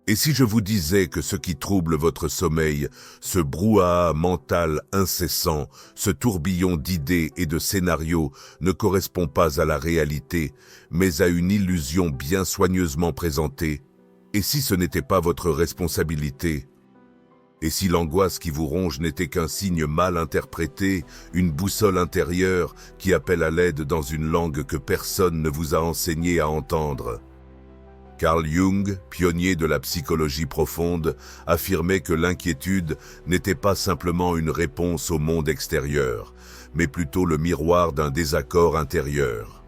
Et si je vous disais que ce qui trouble votre sommeil, ce brouhaha mental incessant, ce tourbillon d'idées et de scénarios ne correspond pas à la réalité, mais à une illusion bien soigneusement présentée? Et si ce n'était pas votre responsabilité? Et si l'angoisse qui vous ronge n'était qu'un signe mal interprété, une boussole intérieure qui appelle à l'aide dans une langue que personne ne vous a enseigné à entendre? Carl Jung, pionnier de la psychologie profonde, affirmait que l'inquiétude n'était pas simplement une réponse au monde extérieur, mais plutôt le miroir d'un désaccord intérieur.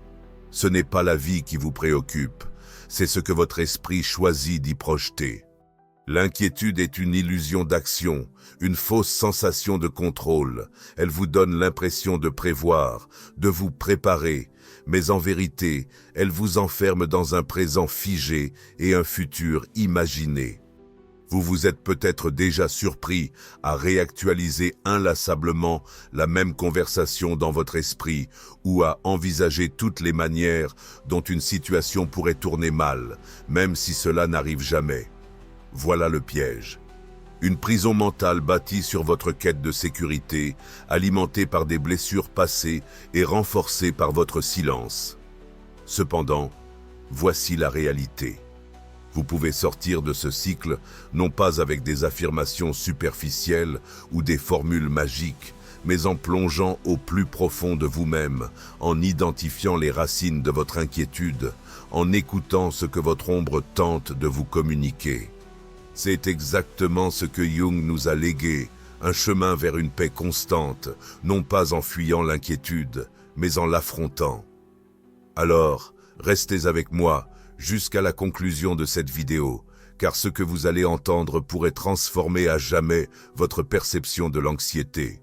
Ce n'est pas la vie qui vous préoccupe, c'est ce que votre esprit choisit d'y projeter. L'inquiétude est une illusion d'action, une fausse sensation de contrôle. Elle vous donne l'impression de prévoir, de vous préparer, mais en vérité, elle vous enferme dans un présent figé et un futur imaginé. Vous vous êtes peut-être déjà surpris à réactualiser inlassablement la même conversation dans votre esprit ou à envisager toutes les manières dont une situation pourrait tourner mal, même si cela n'arrive jamais. Voilà le piège. Une prison mentale bâtie sur votre quête de sécurité, alimentée par des blessures passées et renforcée par votre silence. Cependant, voici la réalité. Vous pouvez sortir de ce cycle non pas avec des affirmations superficielles ou des formules magiques, mais en plongeant au plus profond de vous-même, en identifiant les racines de votre inquiétude, en écoutant ce que votre ombre tente de vous communiquer. C'est exactement ce que Jung nous a légué, un chemin vers une paix constante, non pas en fuyant l'inquiétude, mais en l'affrontant. Alors, restez avec moi jusqu'à la conclusion de cette vidéo, car ce que vous allez entendre pourrait transformer à jamais votre perception de l'anxiété.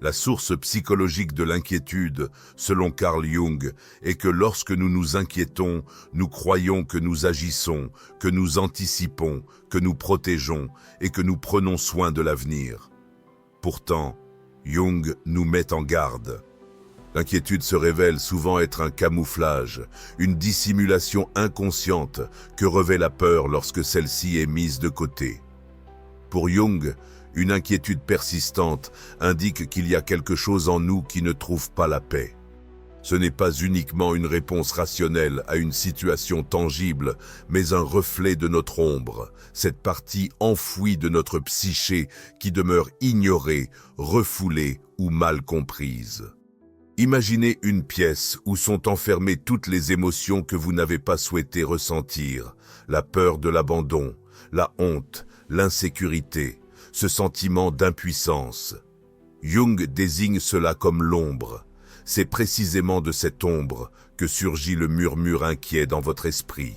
La source psychologique de l'inquiétude, selon Carl Jung, est que lorsque nous nous inquiétons, nous croyons que nous agissons, que nous anticipons, que nous protégeons et que nous prenons soin de l'avenir. Pourtant, Jung nous met en garde. L'inquiétude se révèle souvent être un camouflage, une dissimulation inconsciente que revêt la peur lorsque celle-ci est mise de côté. Pour Jung, une inquiétude persistante indique qu'il y a quelque chose en nous qui ne trouve pas la paix. Ce n'est pas uniquement une réponse rationnelle à une situation tangible, mais un reflet de notre ombre, cette partie enfouie de notre psyché qui demeure ignorée, refoulée ou mal comprise. Imaginez une pièce où sont enfermées toutes les émotions que vous n'avez pas souhaité ressentir, la peur de l'abandon, la honte, l'insécurité, ce sentiment d'impuissance. Jung désigne cela comme l'ombre. C'est précisément de cette ombre que surgit le murmure inquiet dans votre esprit.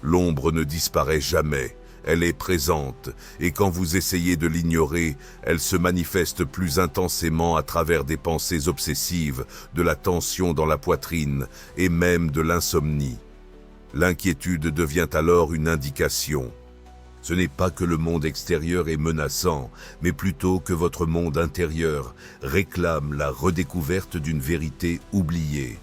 L'ombre ne disparaît jamais, elle est présente, et quand vous essayez de l'ignorer, elle se manifeste plus intensément à travers des pensées obsessives, de la tension dans la poitrine et même de l'insomnie. L'inquiétude devient alors une indication. Ce n'est pas que le monde extérieur est menaçant, mais plutôt que votre monde intérieur réclame la redécouverte d'une vérité oubliée.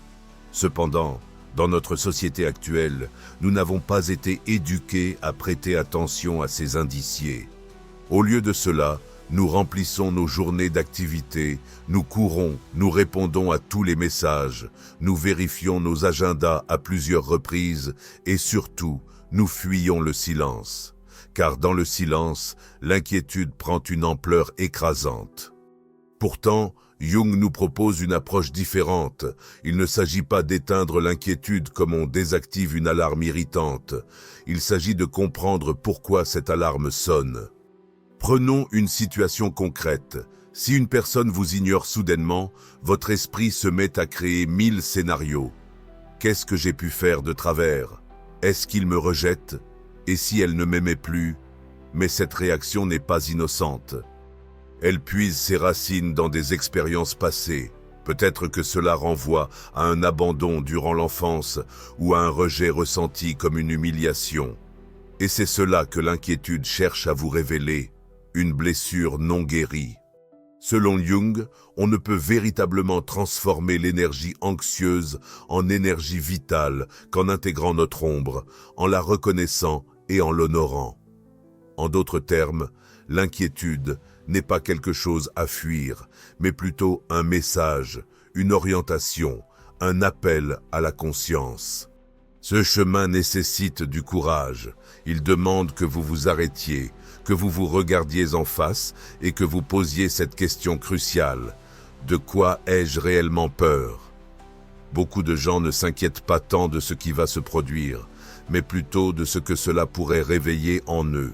Cependant, dans notre société actuelle, nous n'avons pas été éduqués à prêter attention à ces indiciés. Au lieu de cela, nous remplissons nos journées d'activités, nous courons, nous répondons à tous les messages, nous vérifions nos agendas à plusieurs reprises et surtout, nous fuyons le silence. Car dans le silence, l'inquiétude prend une ampleur écrasante. Pourtant, Jung nous propose une approche différente. Il ne s'agit pas d'éteindre l'inquiétude comme on désactive une alarme irritante. Il s'agit de comprendre pourquoi cette alarme sonne. Prenons une situation concrète. Si une personne vous ignore soudainement, votre esprit se met à créer 1000 scénarios. Qu'est-ce que j'ai pu faire de travers? Est-ce qu'il me rejette? Et si elle ne m'aimait plus? Mais cette réaction n'est pas innocente. Elle puise ses racines dans des expériences passées. Peut-être que cela renvoie à un abandon durant l'enfance ou à un rejet ressenti comme une humiliation. Et c'est cela que l'inquiétude cherche à vous révéler, une blessure non guérie. Selon Jung, on ne peut véritablement transformer l'énergie anxieuse en énergie vitale qu'en intégrant notre ombre, en la reconnaissant et en l'honorant. En d'autres termes, l'inquiétude n'est pas quelque chose à fuir, mais plutôt un message, une orientation, un appel à la conscience. Ce chemin nécessite du courage. Il demande que vous vous arrêtiez, que vous vous regardiez en face et que vous posiez cette question cruciale. De quoi ai-je réellement peur ? Beaucoup de gens ne s'inquiètent pas tant de ce qui va se produire, mais plutôt de ce que cela pourrait réveiller en eux.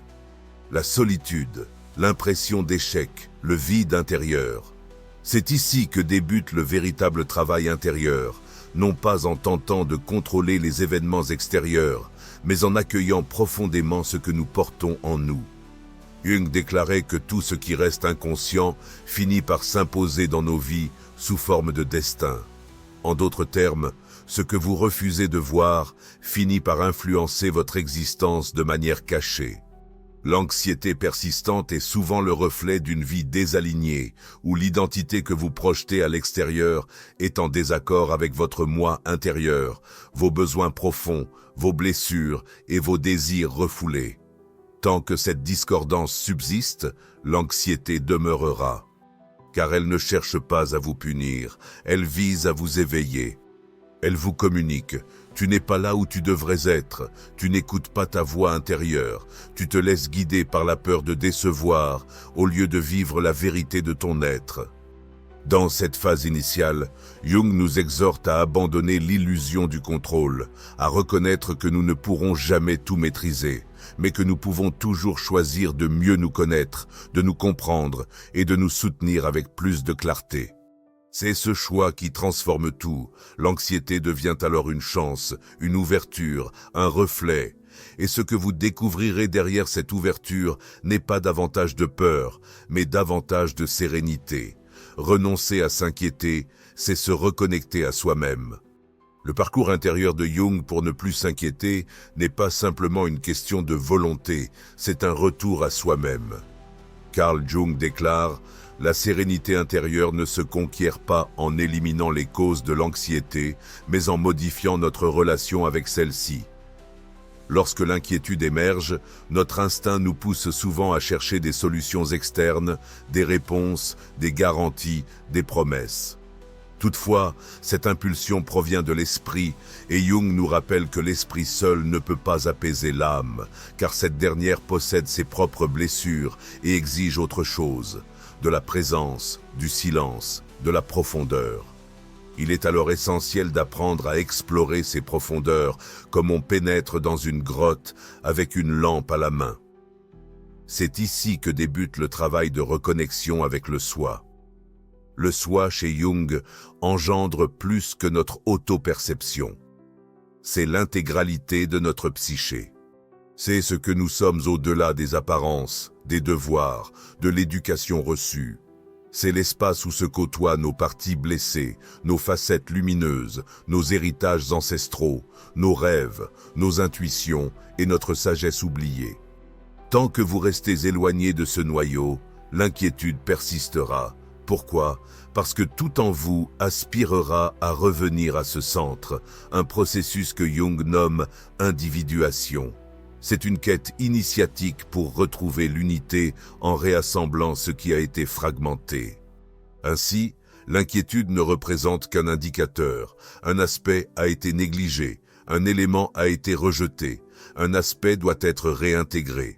La solitude, l'impression d'échec, le vide intérieur. C'est ici que débute le véritable travail intérieur, non pas en tentant de contrôler les événements extérieurs, mais en accueillant profondément ce que nous portons en nous. Jung déclarait que tout ce qui reste inconscient finit par s'imposer dans nos vies sous forme de destin. En d'autres termes, ce que vous refusez de voir finit par influencer votre existence de manière cachée. L'anxiété persistante est souvent le reflet d'une vie désalignée, où l'identité que vous projetez à l'extérieur est en désaccord avec votre moi intérieur, vos besoins profonds, vos blessures et vos désirs refoulés. Tant que cette discordance subsiste, l'anxiété demeurera. Car elle ne cherche pas à vous punir, elle vise à vous éveiller. Elle vous communique. Tu n'es pas là où tu devrais être, tu n'écoutes pas ta voix intérieure, tu te laisses guider par la peur de décevoir au lieu de vivre la vérité de ton être. Dans cette phase initiale, Jung nous exhorte à abandonner l'illusion du contrôle, à reconnaître que nous ne pourrons jamais tout maîtriser, mais que nous pouvons toujours choisir de mieux nous connaître, de nous comprendre et de nous soutenir avec plus de clarté. C'est ce choix qui transforme tout. L'anxiété devient alors une chance, une ouverture, un reflet. Et ce que vous découvrirez derrière cette ouverture n'est pas davantage de peur, mais davantage de sérénité. Renoncer à s'inquiéter, c'est se reconnecter à soi-même. Le parcours intérieur de Jung pour ne plus s'inquiéter n'est pas simplement une question de volonté, c'est un retour à soi-même. Carl Jung déclare « La sérénité intérieure ne se conquiert pas en éliminant les causes de l'anxiété, mais en modifiant notre relation avec celle-ci. » Lorsque l'inquiétude émerge, notre instinct nous pousse souvent à chercher des solutions externes, des réponses, des garanties, des promesses. Toutefois, cette impulsion provient de l'esprit, et Jung nous rappelle que l'esprit seul ne peut pas apaiser l'âme, car cette dernière possède ses propres blessures et exige autre chose, de la présence, du silence, de la profondeur. Il est alors essentiel d'apprendre à explorer ces profondeurs, comme on pénètre dans une grotte avec une lampe à la main. C'est ici que débute le travail de reconnexion avec le soi. Le soi chez Jung engendre plus que notre auto-perception. C'est l'intégralité de notre psyché. C'est ce que nous sommes au-delà des apparences, des devoirs, de l'éducation reçue. C'est l'espace où se côtoient nos parties blessées, nos facettes lumineuses, nos héritages ancestraux, nos rêves, nos intuitions et notre sagesse oubliée. Tant que vous restez éloigné de ce noyau, l'inquiétude persistera. Pourquoi ? Parce que tout en vous aspirera à revenir à ce centre, un processus que Jung nomme individuation. C'est une quête initiatique pour retrouver l'unité en réassemblant ce qui a été fragmenté. Ainsi, l'inquiétude ne représente qu'un indicateur, un aspect a été négligé, un élément a été rejeté, un aspect doit être réintégré.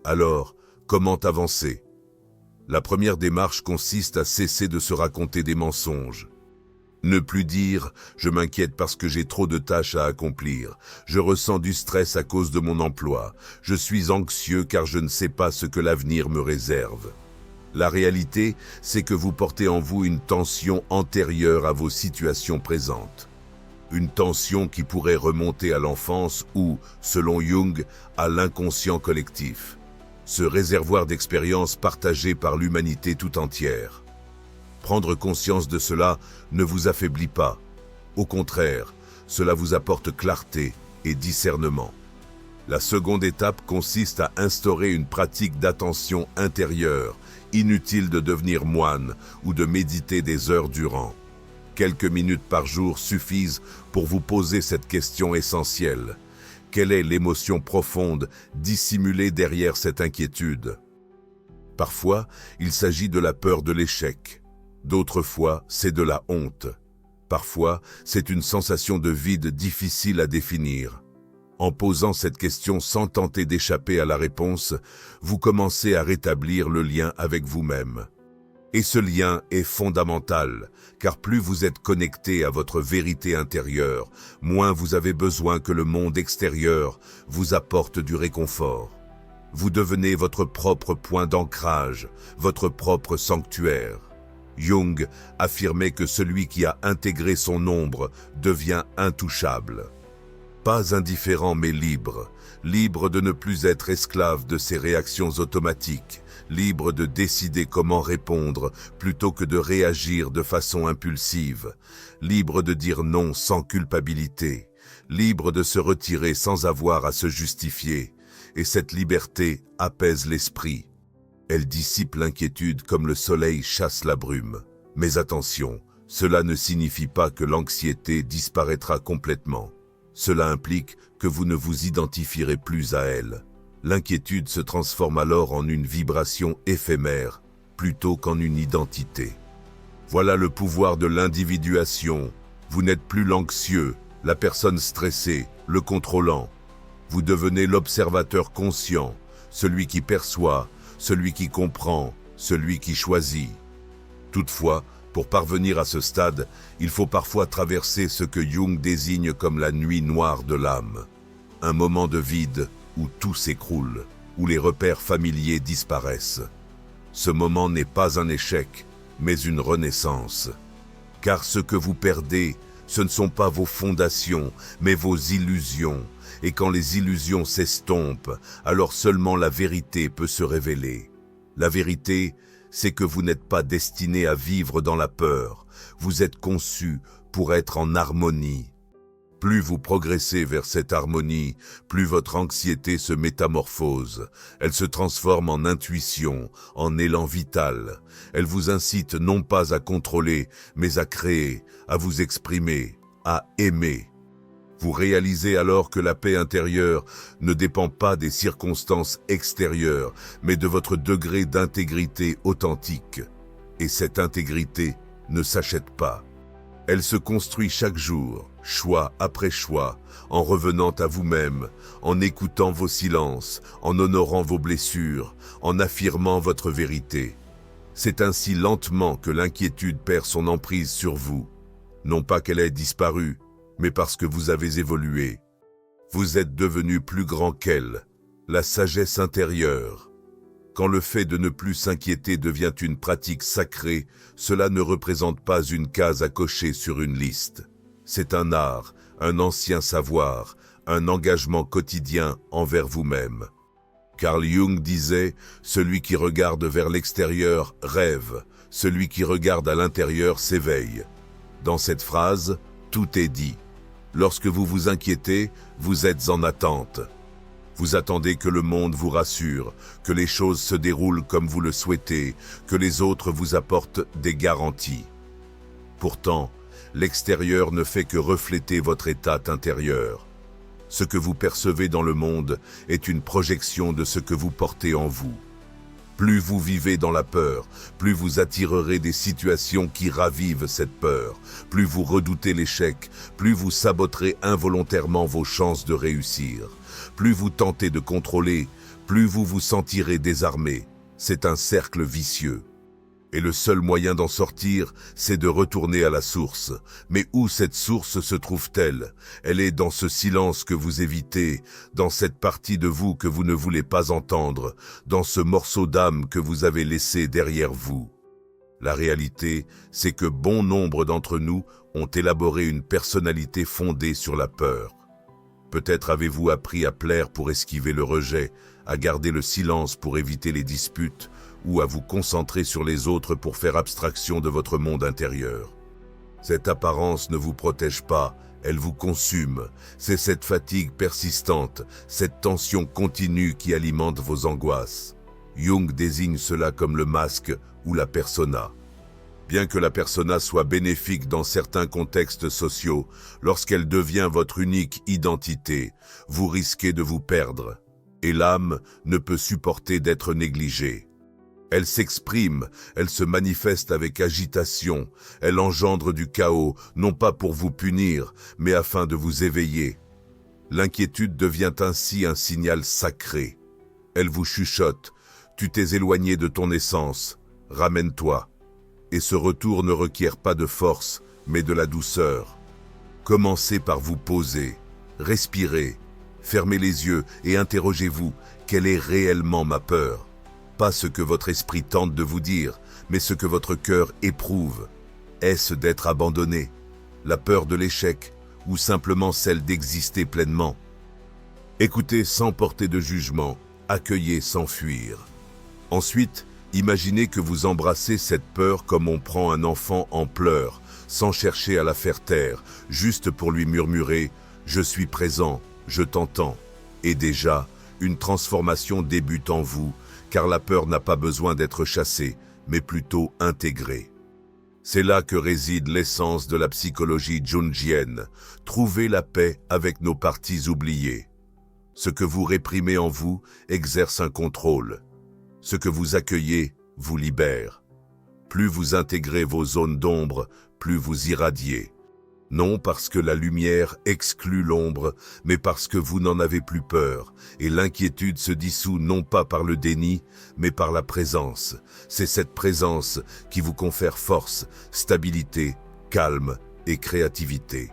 Alors, comment avancer ? La première démarche consiste à cesser de se raconter des mensonges. Ne plus dire « je m'inquiète parce que j'ai trop de tâches à accomplir, je ressens du stress à cause de mon emploi, je suis anxieux car je ne sais pas ce que l'avenir me réserve ». La réalité, c'est que vous portez en vous une tension antérieure à vos situations présentes. Une tension qui pourrait remonter à l'enfance ou, selon Jung, à l'inconscient collectif. Ce réservoir d'expériences partagé par l'humanité tout entière. Prendre conscience de cela ne vous affaiblit pas. Au contraire, cela vous apporte clarté et discernement. La seconde étape consiste à instaurer une pratique d'attention intérieure. Inutile de devenir moine ou de méditer des heures durant. Quelques minutes par jour suffisent pour vous poser cette question essentielle. Quelle est l'émotion profonde dissimulée derrière cette inquiétude? Parfois, il s'agit de la peur de l'échec. D'autres fois, c'est de la honte. Parfois, c'est une sensation de vide difficile à définir. En posant cette question sans tenter d'échapper à la réponse, vous commencez à rétablir le lien avec vous-même. Et ce lien est fondamental, car plus vous êtes connecté à votre vérité intérieure, moins vous avez besoin que le monde extérieur vous apporte du réconfort. Vous devenez votre propre point d'ancrage, votre propre sanctuaire. Jung affirmait que celui qui a intégré son ombre devient intouchable. Pas indifférent mais libre, libre de ne plus être esclave de ses réactions automatiques, libre de décider comment répondre plutôt que de réagir de façon impulsive, libre de dire non sans culpabilité, libre de se retirer sans avoir à se justifier. Et cette liberté apaise l'esprit. Elle dissipe l'inquiétude comme le soleil chasse la brume. Mais attention, cela ne signifie pas que l'anxiété disparaîtra complètement. Cela implique que vous ne vous identifierez plus à elle. L'inquiétude se transforme alors en une vibration éphémère, plutôt qu'en une identité. Voilà le pouvoir de l'individuation. Vous n'êtes plus l'anxieux, la personne stressée, le contrôlant. Vous devenez l'observateur conscient, celui qui perçoit, celui qui comprend, celui qui choisit. Toutefois, pour parvenir à ce stade, il faut parfois traverser ce que Jung désigne comme la nuit noire de l'âme. Un moment de vide où tout s'écroule, où les repères familiers disparaissent. Ce moment n'est pas un échec, mais une renaissance. Car ce que vous perdez, ce ne sont pas vos fondations, mais vos illusions. Et quand les illusions s'estompent, alors seulement la vérité peut se révéler. La vérité, c'est que vous n'êtes pas destiné à vivre dans la peur. Vous êtes conçu pour être en harmonie. Plus vous progressez vers cette harmonie, plus votre anxiété se métamorphose. Elle se transforme en intuition, en élan vital. Elle vous incite non pas à contrôler, mais à créer, à vous exprimer, à aimer. Vous réalisez alors que la paix intérieure ne dépend pas des circonstances extérieures, mais de votre degré d'intégrité authentique. Et cette intégrité ne s'achète pas. Elle se construit chaque jour, choix après choix, en revenant à vous-même, en écoutant vos silences, en honorant vos blessures, en affirmant votre vérité. C'est ainsi lentement que l'inquiétude perd son emprise sur vous. Non pas qu'elle ait disparu, mais parce que vous avez évolué. Vous êtes devenu plus grand qu'elle, la sagesse intérieure. Quand le fait de ne plus s'inquiéter devient une pratique sacrée, cela ne représente pas une case à cocher sur une liste. C'est un art, un ancien savoir, un engagement quotidien envers vous-même. Carl Jung disait « Celui qui regarde vers l'extérieur rêve, celui qui regarde à l'intérieur s'éveille ». Dans cette phrase, tout est dit. Lorsque vous vous inquiétez, vous êtes en attente. Vous attendez que le monde vous rassure, que les choses se déroulent comme vous le souhaitez, que les autres vous apportent des garanties. Pourtant, l'extérieur ne fait que refléter votre état intérieur. Ce que vous percevez dans le monde est une projection de ce que vous portez en vous. Plus vous vivez dans la peur, plus vous attirerez des situations qui ravivent cette peur. Plus vous redoutez l'échec, plus vous saboterez involontairement vos chances de réussir. Plus vous tentez de contrôler, plus vous vous sentirez désarmé. C'est un cercle vicieux. Et le seul moyen d'en sortir, c'est de retourner à la source. Mais où cette source se trouve-t-elle? Elle est dans ce silence que vous évitez, dans cette partie de vous que vous ne voulez pas entendre, dans ce morceau d'âme que vous avez laissé derrière vous. La réalité, c'est que bon nombre d'entre nous ont élaboré une personnalité fondée sur la peur. Peut-être avez-vous appris à plaire pour esquiver le rejet, à garder le silence pour éviter les disputes, ou à vous concentrer sur les autres pour faire abstraction de votre monde intérieur. Cette apparence ne vous protège pas, elle vous consume. C'est cette fatigue persistante, cette tension continue qui alimente vos angoisses. Jung désigne cela comme le masque ou la persona. Bien que la persona soit bénéfique dans certains contextes sociaux, lorsqu'elle devient votre unique identité, vous risquez de vous perdre. Et l'âme ne peut supporter d'être négligée. Elle s'exprime, elle se manifeste avec agitation, elle engendre du chaos, non pas pour vous punir, mais afin de vous éveiller. L'inquiétude devient ainsi un signal sacré. Elle vous chuchote, tu t'es éloigné de ton essence, ramène-toi. Et ce retour ne requiert pas de force, mais de la douceur. Commencez par vous poser, respirez, fermez les yeux et interrogez-vous, quelle est réellement ma peur? Pas ce que votre esprit tente de vous dire, mais ce que votre cœur éprouve. Est-ce d'être abandonné, la peur de l'échec, ou simplement celle d'exister pleinement? Écoutez sans porter de jugement, accueillez sans fuir. Ensuite, imaginez que vous embrassez cette peur comme on prend un enfant en pleurs, sans chercher à la faire taire, juste pour lui murmurer « Je suis présent, je t'entends ». Et déjà, une transformation débute en vous, car la peur n'a pas besoin d'être chassée, mais plutôt intégrée. C'est là que réside l'essence de la psychologie jungienne, trouver la paix avec nos parties oubliées. Ce que vous réprimez en vous exerce un contrôle. Ce que vous accueillez vous libère. Plus vous intégrez vos zones d'ombre, plus vous irradiez. Non parce que la lumière exclut l'ombre, mais parce que vous n'en avez plus peur, et l'inquiétude se dissout non pas par le déni, mais par la présence. C'est cette présence qui vous confère force, stabilité, calme et créativité.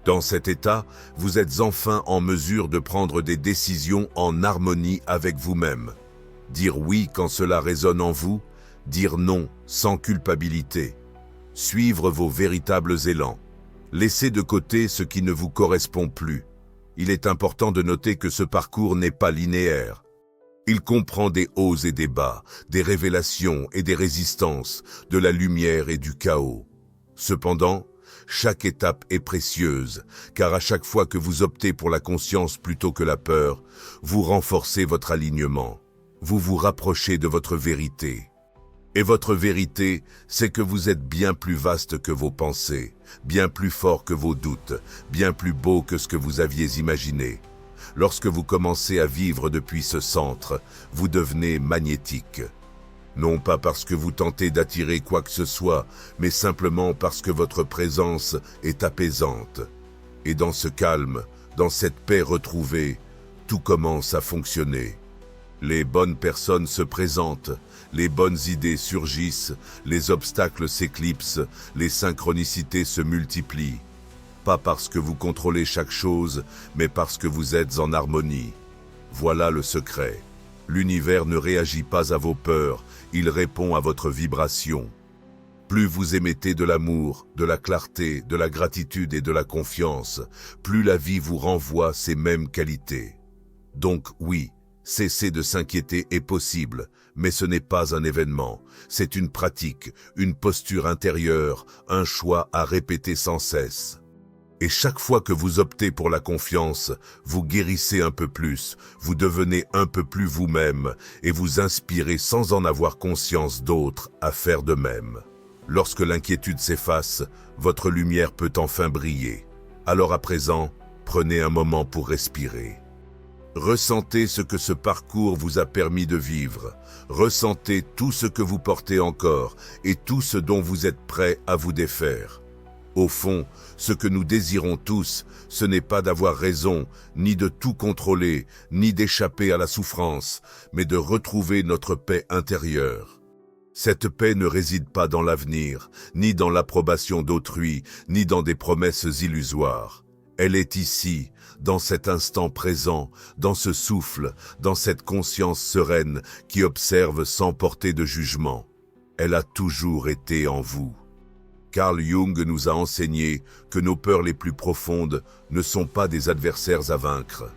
Dans cet état, vous êtes enfin en mesure de prendre des décisions en harmonie avec vous-même. Dire oui quand cela résonne en vous, dire non sans culpabilité. Suivre vos véritables élans. Laissez de côté ce qui ne vous correspond plus. Il est important de noter que ce parcours n'est pas linéaire. Il comprend des hauts et des bas, des révélations et des résistances, de la lumière et du chaos. Cependant, chaque étape est précieuse, car à chaque fois que vous optez pour la conscience plutôt que la peur, vous renforcez votre alignement. Vous vous rapprochez de votre vérité. Et votre vérité, c'est que vous êtes bien plus vaste que vos pensées, bien plus fort que vos doutes, bien plus beau que ce que vous aviez imaginé. Lorsque vous commencez à vivre depuis ce centre, vous devenez magnétique. Non pas parce que vous tentez d'attirer quoi que ce soit, mais simplement parce que votre présence est apaisante. Et dans ce calme, dans cette paix retrouvée, tout commence à fonctionner. Les bonnes personnes se présentent, les bonnes idées surgissent, les obstacles s'éclipsent, les synchronicités se multiplient. Pas parce que vous contrôlez chaque chose, mais parce que vous êtes en harmonie. Voilà le secret. L'univers ne réagit pas à vos peurs, il répond à votre vibration. Plus vous émettez de l'amour, de la clarté, de la gratitude et de la confiance, plus la vie vous renvoie ces mêmes qualités. Donc oui, cesser de s'inquiéter est possible, mais ce n'est pas un événement. C'est une pratique, une posture intérieure, un choix à répéter sans cesse. Et chaque fois que vous optez pour la confiance, vous guérissez un peu plus, vous devenez un peu plus vous-même et vous inspirez sans en avoir conscience d'autres à faire de même. Lorsque l'inquiétude s'efface, votre lumière peut enfin briller. Alors à présent, prenez un moment pour respirer. Ressentez ce que ce parcours vous a permis de vivre. Ressentez tout ce que vous portez encore et tout ce dont vous êtes prêt à vous défaire. Au fond, ce que nous désirons tous, ce n'est pas d'avoir raison, ni de tout contrôler, ni d'échapper à la souffrance, mais de retrouver notre paix intérieure. Cette paix ne réside pas dans l'avenir, ni dans l'approbation d'autrui, ni dans des promesses illusoires. Elle est ici, dans cet instant présent, dans ce souffle, dans cette conscience sereine qui observe sans porter de jugement. Elle a toujours été en vous. Carl Jung nous a enseigné que nos peurs les plus profondes ne sont pas des adversaires à vaincre.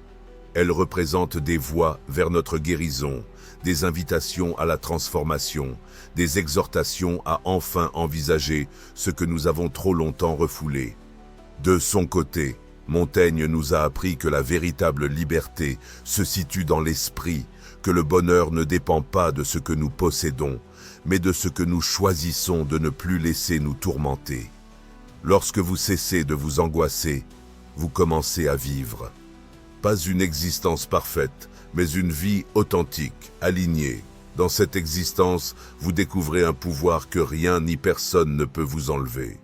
Elles représentent des voies vers notre guérison, des invitations à la transformation, des exhortations à enfin envisager ce que nous avons trop longtemps refoulé. De son côté, Montaigne nous a appris que la véritable liberté se situe dans l'esprit, que le bonheur ne dépend pas de ce que nous possédons, mais de ce que nous choisissons de ne plus laisser nous tourmenter. Lorsque vous cessez de vous angoisser, vous commencez à vivre. Pas une existence parfaite, mais une vie authentique, alignée. Dans cette existence, vous découvrez un pouvoir que rien ni personne ne peut vous enlever.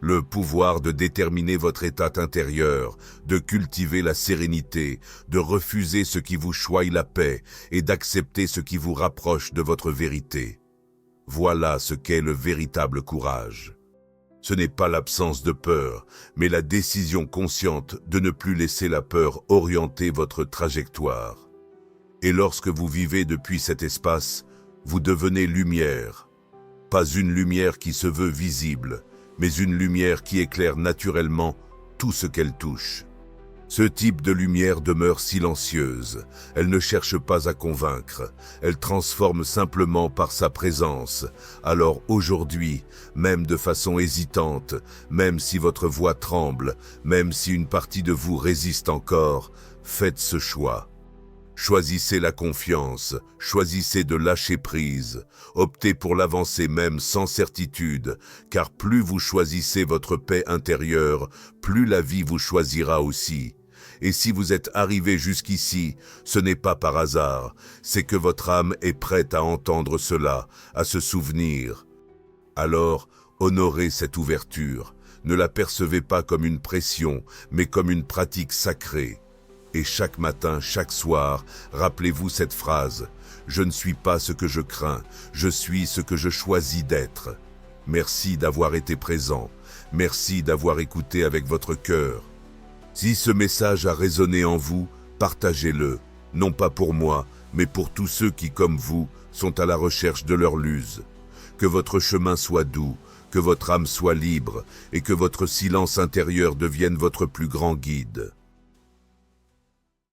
Le pouvoir de déterminer votre état intérieur, de cultiver la sérénité, de refuser ce qui vous choisit la paix et d'accepter ce qui vous rapproche de votre vérité. Voilà ce qu'est le véritable courage. Ce n'est pas l'absence de peur, mais la décision consciente de ne plus laisser la peur orienter votre trajectoire. Et lorsque vous vivez depuis cet espace, vous devenez lumière. Pas une lumière qui se veut visible, mais une lumière qui éclaire naturellement tout ce qu'elle touche. Ce type de lumière demeure silencieuse, elle ne cherche pas à convaincre, elle transforme simplement par sa présence. Alors aujourd'hui, même de façon hésitante, même si votre voix tremble, même si une partie de vous résiste encore, faites ce choix. Choisissez la confiance, choisissez de lâcher prise, optez pour l'avancée même sans certitude, car plus vous choisissez votre paix intérieure, plus la vie vous choisira aussi. Et si vous êtes arrivé jusqu'ici, ce n'est pas par hasard, c'est que votre âme est prête à entendre cela, à se souvenir. Alors, honorez cette ouverture, ne la percevez pas comme une pression, mais comme une pratique sacrée. Et chaque matin, chaque soir, rappelez-vous cette phrase « Je ne suis pas ce que je crains, je suis ce que je choisis d'être ». Merci d'avoir été présent, merci d'avoir écouté avec votre cœur. Si ce message a résonné en vous, partagez-le, non pas pour moi, mais pour tous ceux qui, comme vous, sont à la recherche de leur luz. Que votre chemin soit doux, que votre âme soit libre et que votre silence intérieur devienne votre plus grand guide.